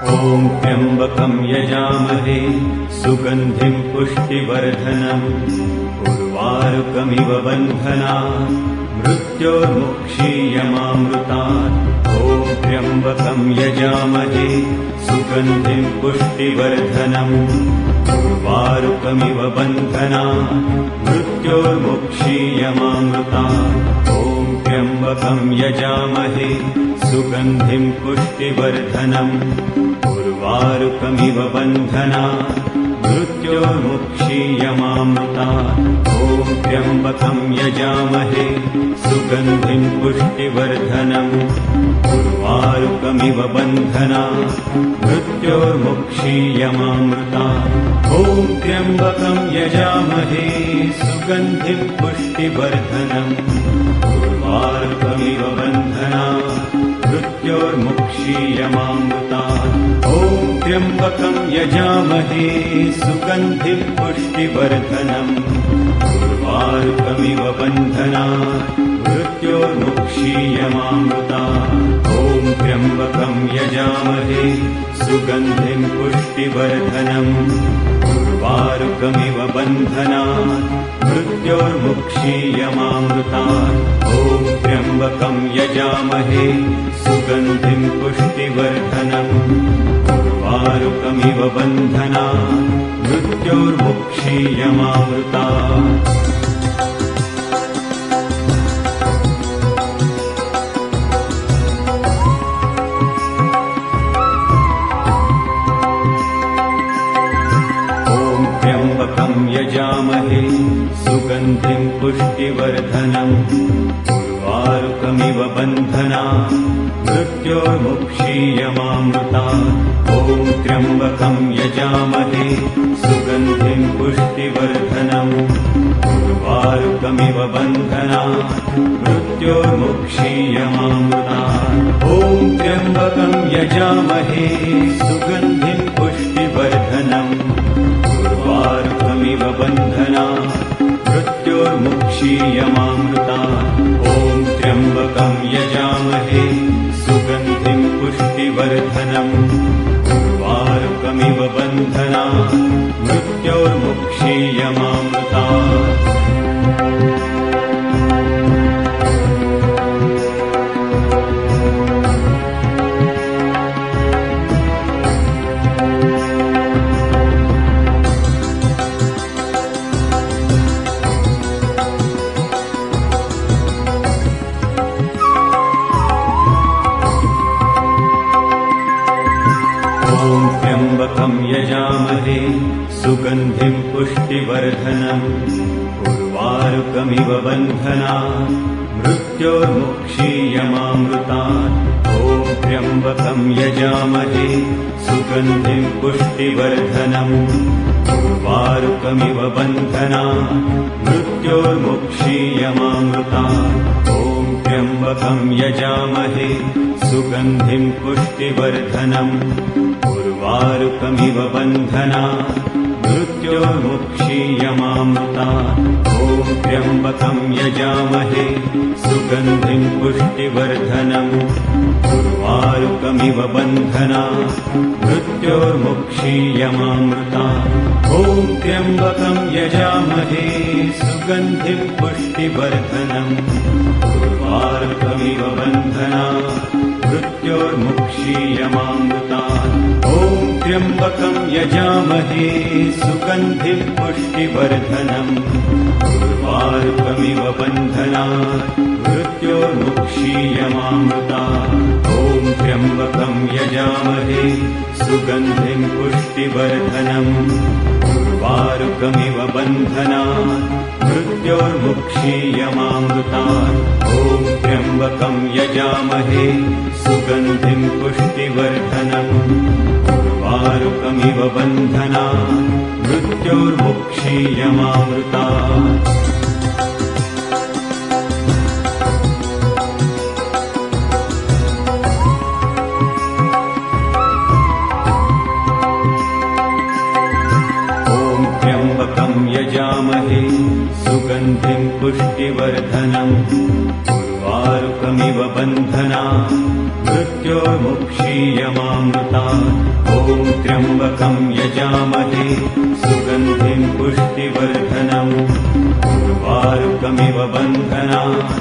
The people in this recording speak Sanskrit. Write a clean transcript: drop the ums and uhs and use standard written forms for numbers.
ॐ त्र्यम्बकं यजामहे सुगन्धिं पुष्टिवर्धनम् उर्वारुकमिव बन्धनात् मृत्योर्मुक्षीयमामृतात्। ॐ त्र्यम्बकं यजामहे सुगन्धिं पुष्टिवर्धनम् उर्वारुकमिव बन्धनात् मृत्योर्मुक्षीयमामृतात्। ॐ त्र्यम्बकं यजामहे सुगन्धिं पुष्टिवर्धनम् उर्वारुकमिव बन्धनात् मृत्योर्मुक्षीयमामृतात्। ॐ त्र्यम्बकं यजामहे सुगन्धिं पुष्टिवर्धनम् उर्वारुकमिव बन्धनात् मृत्योर्मुक्षीयमामृतात्। ॐ त्र्यम्बकं यजामहे सुगन्धिं पुष्टिवर्धनम् उर्वारुकमिव बन्धनात् मृत्योर्मुक्षीयमामृतात्। ॐ त्र्यम्बकं यजामहे सुगन्धिं पुष्टिवर्धनम् उर्वारुकमिव बन्धनात् मृत्योर्मुक्षीयमामृतात्। ॐ त्र्यम्बकं यजामहे सुगन्धिं पुष्टिवर्धनम् उर्वारुकमिव बन्धनात् मृत्योर्मुक्षीयमामृतात्। ॐ त्र्यम्बकं यजामहे सुगन्धिं पुष्टिवर्धनम् उर्वारुकमिव बन्धनात् मृत्योर्मुक्षीयमामृतात्। यजामहे सुगन्धिं पुष्टिवर्धनम् उर्वारुकमिव बन्धनात् मृत्योर्मुक्षीयमामृतात्। ॐ त्र्यम्बकं यजामहे सुगन्धिं पुष्टिवर्धनम् उर्वारुकमिव बन्धनात् मृत्योर्मुक्षीयमामृतात्। ॐ त्र्यम्बकं यजामहे सुगन्धिं पुष्टिवर्धनम् उर्वारुकमिव बन्धनात् मृत्योर्मुक्षीयमामृतात्। ॐ त्र्यम्बकं यजामहे सुगन्धिं पुष्टिवर्धनम् उर्वारुकमिव बन्धनात् मृत्योर्मुक्षीयमामृतात्। यजामहे सुगन्धिं पुष्टिवर्धनम् उर्वारुकमिव बन्धनात् मृत्योर्मुक्षीयमामृतात्। ॐ त्र्यम्बकं यजामहे सुगन्धिं पुष्टिवर्धनम् उर्वारुकमिव बन्धनात् मृत्योर्मुक्षीयमामृतात्। ॐ त्र्यम्बकं यजामहे सुगन्धिं पुष्टिवर्धनम् उर्वारुकमिव बन्धनात् मृत्योर्मुक्षीयमामृतात्। ॐ त्र्यम्बकं यजामहे सुगन्धिं पुष्टिवर्धनम् उर्वारुकमिव बन्धनात् मृत्योर्मुक्षीयमामृतात्। ॐ त्र्यम्बकं यजामहे सुगन्धिं पुष्टिवर्धनम् उर्वारुकमिव बन्धनात् मृत्योर्मुक्षीयमामृतात्। ॐ त्र्यम्बकं यजामहे सुगन्धिं पुष्टिवर्धनम् उर्वारुकमिव बन्धनात् मृत्योर्मुक्षीयमामृतात्। ॐ त्र्यम्बकं यजामहे सुगन्धिं पुष्टिवर्धनम् उर्वारुकमिव बन्धनात् मृत्योर्मुक्षीयमामृतात्। ॐ त्र्यम्बकं यजामहे सुगन्धिं पुष्टिवर्धनम् उर्वारुकमिव बन्धनात् मृत्योर्मुक्षीयमामृतात्। यजामहे सुगन्धिं पुष्टिवर्धनम् उर्वारुकमिव उर्वारुकमिव बन्धना मृत्योर्मुक्षीयमामृतात् ॐ त्र्यम्बकं यजामहे सुगन्धिं पुष्टिवर्धनम् उर्वारुकमिव बन्धनात्